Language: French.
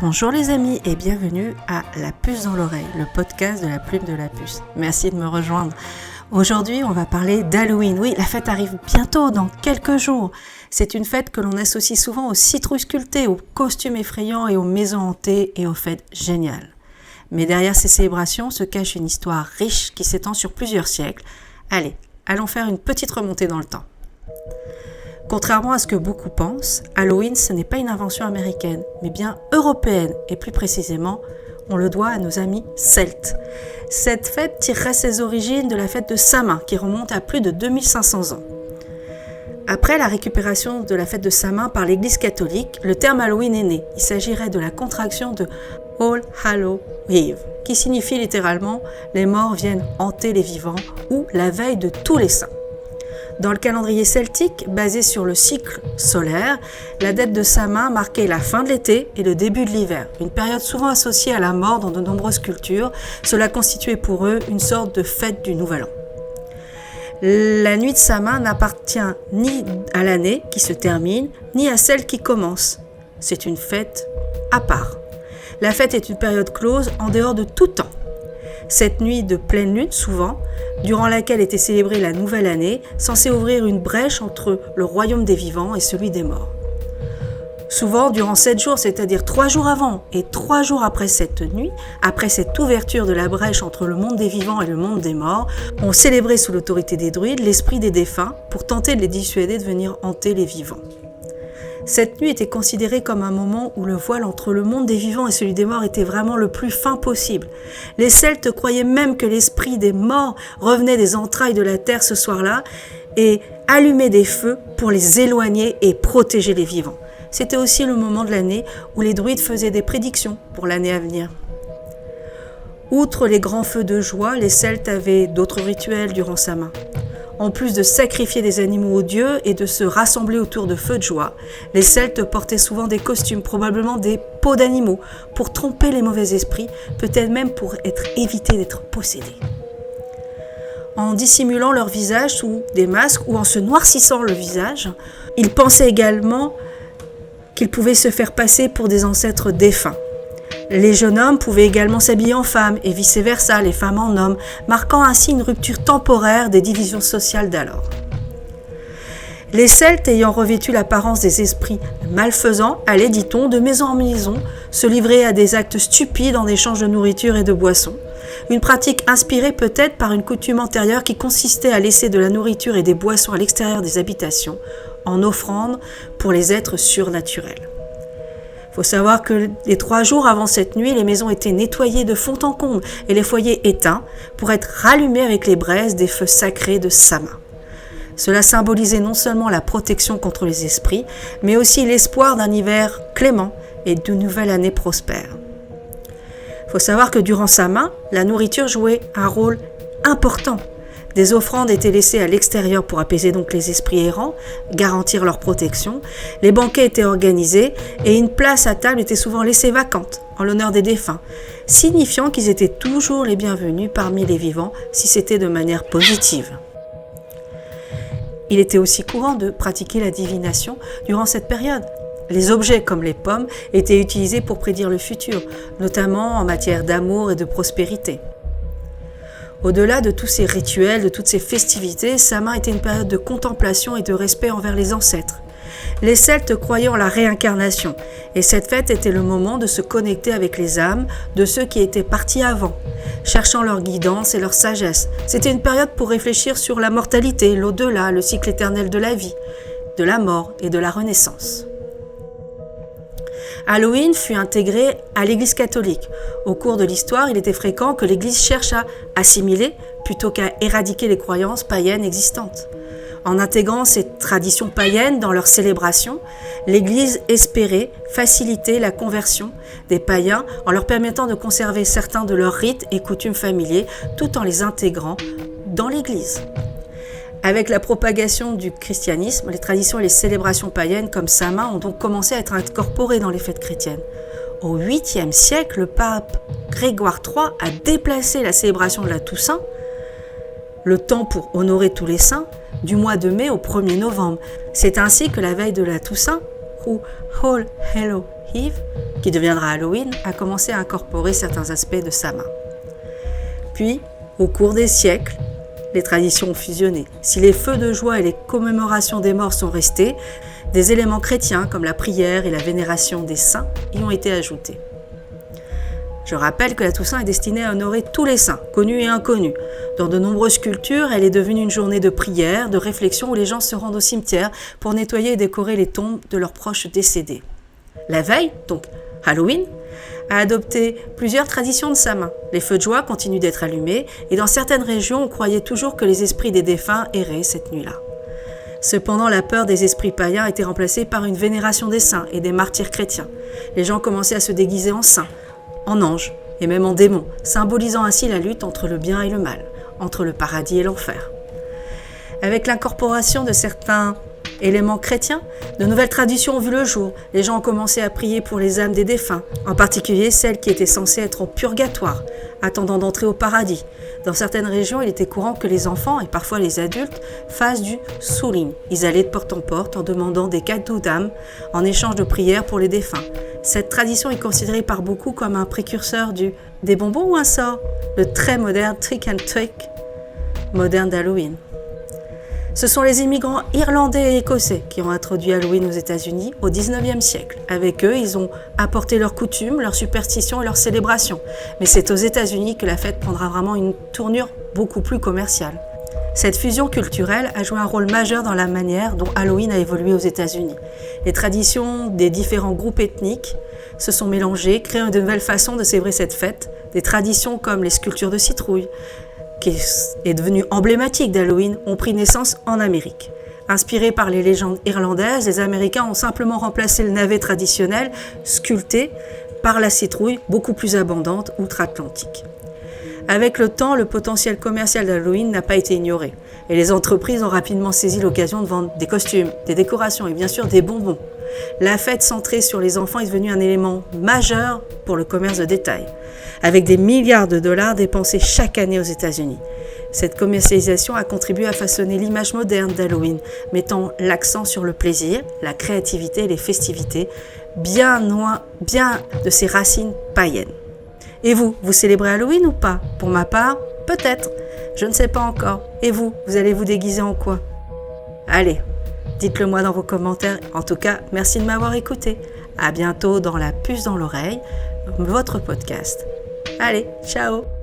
Bonjour les amis et bienvenue à La Puce dans l'oreille, le podcast de la plume de la puce. Merci de me rejoindre. Aujourd'hui, on va parler d'Halloween. Oui, la fête arrive bientôt, dans quelques jours. C'est une fête que l'on associe souvent aux citrus sculptés, aux costumes effrayants et aux maisons hantées et aux fêtes géniales. Mais derrière ces célébrations se cache une histoire riche qui s'étend sur plusieurs siècles. Allez, allons faire une petite remontée dans le temps. Contrairement à ce que beaucoup pensent, Halloween, ce n'est pas une invention américaine, mais bien européenne, et plus précisément, on le doit à nos amis celtes. Cette fête tirerait ses origines de la fête de Samhain, qui remonte à plus de 2500 ans. Après la récupération de la fête de Samhain par l'Église catholique, le terme Halloween est né. Il s'agirait de la contraction de All Hallows Eve, qui signifie littéralement « les morts viennent hanter les vivants » ou « la veille de tous les saints ». Dans le calendrier celtique, basé sur le cycle solaire, la date de Samhain marquait la fin de l'été et le début de l'hiver, une période souvent associée à la mort dans de nombreuses cultures. Cela constituait pour eux une sorte de fête du Nouvel An. La nuit de Samhain n'appartient ni à l'année qui se termine, ni à celle qui commence. C'est une fête à part. La fête est une période close en dehors de tout temps. Cette nuit de pleine lune, souvent, durant laquelle était célébrée la nouvelle année, censée ouvrir une brèche entre le royaume des vivants et celui des morts. Souvent, durant 7 jours, c'est-à-dire 3 jours avant et 3 jours après cette nuit, après cette ouverture de la brèche entre le monde des vivants et le monde des morts, on célébrait sous l'autorité des druides l'esprit des défunts pour tenter de les dissuader de venir hanter les vivants. Cette nuit était considérée comme un moment où le voile entre le monde des vivants et celui des morts était vraiment le plus fin possible. Les Celtes croyaient même que l'esprit des morts revenait des entrailles de la terre ce soir-là et allumait des feux pour les éloigner et protéger les vivants. C'était aussi le moment de l'année où les druides faisaient des prédictions pour l'année à venir. Outre les grands feux de joie, les Celtes avaient d'autres rituels durant Samhain. En plus de sacrifier des animaux aux dieux et de se rassembler autour de feux de joie, les Celtes portaient souvent des costumes, probablement des peaux d'animaux, pour tromper les mauvais esprits, peut-être même pour éviter d'être possédés. En dissimulant leur visage sous des masques ou en se noircissant le visage, ils pensaient également qu'ils pouvaient se faire passer pour des ancêtres défunts. Les jeunes hommes pouvaient également s'habiller en femmes et vice-versa, les femmes en hommes, marquant ainsi une rupture temporaire des divisions sociales d'alors. Les Celtes ayant revêtu l'apparence des esprits malfaisants allaient, dit-on, de maison en maison, se livrer à des actes stupides en échange de nourriture et de boissons. Une pratique inspirée peut-être par une coutume antérieure qui consistait à laisser de la nourriture et des boissons à l'extérieur des habitations, en offrande pour les êtres surnaturels. Il faut savoir que les 3 jours avant cette nuit, les maisons étaient nettoyées de fond en comble et les foyers éteints pour être rallumés avec les braises des feux sacrés de Samhain. Cela symbolisait non seulement la protection contre les esprits, mais aussi l'espoir d'un hiver clément et d'une nouvelle année prospère. Il faut savoir que durant Samhain, la nourriture jouait un rôle important. Des offrandes étaient laissées à l'extérieur pour apaiser donc les esprits errants, garantir leur protection. Les banquets étaient organisés et une place à table était souvent laissée vacante en l'honneur des défunts, signifiant qu'ils étaient toujours les bienvenus parmi les vivants si c'était de manière positive. Il était aussi courant de pratiquer la divination durant cette période. Les objets comme les pommes étaient utilisés pour prédire le futur, notamment en matière d'amour et de prospérité. Au-delà de tous ces rituels, de toutes ces festivités, Samhain était une période de contemplation et de respect envers les ancêtres. Les Celtes croyaient en la réincarnation, et cette fête était le moment de se connecter avec les âmes de ceux qui étaient partis avant, cherchant leur guidance et leur sagesse. C'était une période pour réfléchir sur la mortalité, l'au-delà, le cycle éternel de la vie, de la mort et de la renaissance. Halloween fut intégré à l'Église catholique. Au cours de l'histoire, il était fréquent que l'Église cherche à assimiler plutôt qu'à éradiquer les croyances païennes existantes. En intégrant ces traditions païennes dans leurs célébrations, l'Église espérait faciliter la conversion des païens en leur permettant de conserver certains de leurs rites et coutumes familiers tout en les intégrant dans l'Église. Avec la propagation du christianisme, les traditions et les célébrations païennes comme Samhain ont donc commencé à être incorporées dans les fêtes chrétiennes. Au 8e siècle, le pape Grégoire III a déplacé la célébration de la Toussaint, le temps pour honorer tous les saints, du mois de mai au 1er novembre. C'est ainsi que la veille de la Toussaint, ou All Hallows Eve, qui deviendra Halloween, a commencé à incorporer certains aspects de Samhain. Puis, au cours des siècles, les traditions ont fusionné. Si les feux de joie et les commémorations des morts sont restés, des éléments chrétiens comme la prière et la vénération des saints y ont été ajoutés. Je rappelle que la Toussaint est destinée à honorer tous les saints, connus et inconnus. Dans de nombreuses cultures, elle est devenue une journée de prière, de réflexion où les gens se rendent au cimetière pour nettoyer et décorer les tombes de leurs proches décédés. La veille, donc Halloween, a adopté plusieurs traditions de Samhain. Les feux de joie continuent d'être allumés et dans certaines régions, on croyait toujours que les esprits des défunts erraient cette nuit-là. Cependant, la peur des esprits païens a été remplacée par une vénération des saints et des martyrs chrétiens. Les gens commençaient à se déguiser en saints, en anges et même en démons, symbolisant ainsi la lutte entre le bien et le mal, entre le paradis et l'enfer. Avec l'incorporation de certains éléments chrétiens, de nouvelles traditions ont vu le jour. Les gens ont commencé à prier pour les âmes des défunts, en particulier celles qui étaient censées être au purgatoire, attendant d'entrer au paradis. Dans certaines régions, il était courant que les enfants, et parfois les adultes, fassent du souling. Ils allaient de porte en demandant des cadeaux d'âme en échange de prières pour les défunts. Cette tradition est considérée par beaucoup comme un précurseur des bonbons ou un sort, le très moderne trick and treat moderne d'Halloween. Ce sont les immigrants irlandais et écossais qui ont introduit Halloween aux États-Unis au XIXe siècle. Avec eux, ils ont apporté leurs coutumes, leurs superstitions et leurs célébrations. Mais c'est aux États-Unis que la fête prendra vraiment une tournure beaucoup plus commerciale. Cette fusion culturelle a joué un rôle majeur dans la manière dont Halloween a évolué aux États-Unis. Les traditions des différents groupes ethniques se sont mélangées, créant de nouvelles façons de célébrer cette fête. Des traditions comme les sculptures de citrouilles, qui est devenue emblématique d'Halloween, ont pris naissance en Amérique. Inspirés par les légendes irlandaises, les Américains ont simplement remplacé le navet traditionnel, sculpté, par la citrouille, beaucoup plus abondante, outre-Atlantique. Avec le temps, le potentiel commercial d'Halloween n'a pas été ignoré, et les entreprises ont rapidement saisi l'occasion de vendre des costumes, des décorations et bien sûr des bonbons. La fête centrée sur les enfants est devenue un élément majeur pour le commerce de détail, avec des milliards de dollars dépensés chaque année aux États-Unis. Cette commercialisation a contribué à façonner l'image moderne d'Halloween, mettant l'accent sur le plaisir, la créativité et les festivités, bien de ses racines païennes. Et vous célébrez Halloween ou pas? Pour ma part, peut-être. Je ne sais pas encore. Et vous allez vous déguiser en quoi? Allez, dites-le moi dans vos commentaires. En tout cas, merci de m'avoir écouté. À bientôt dans La Puce dans l'oreille, votre podcast. Allez, ciao!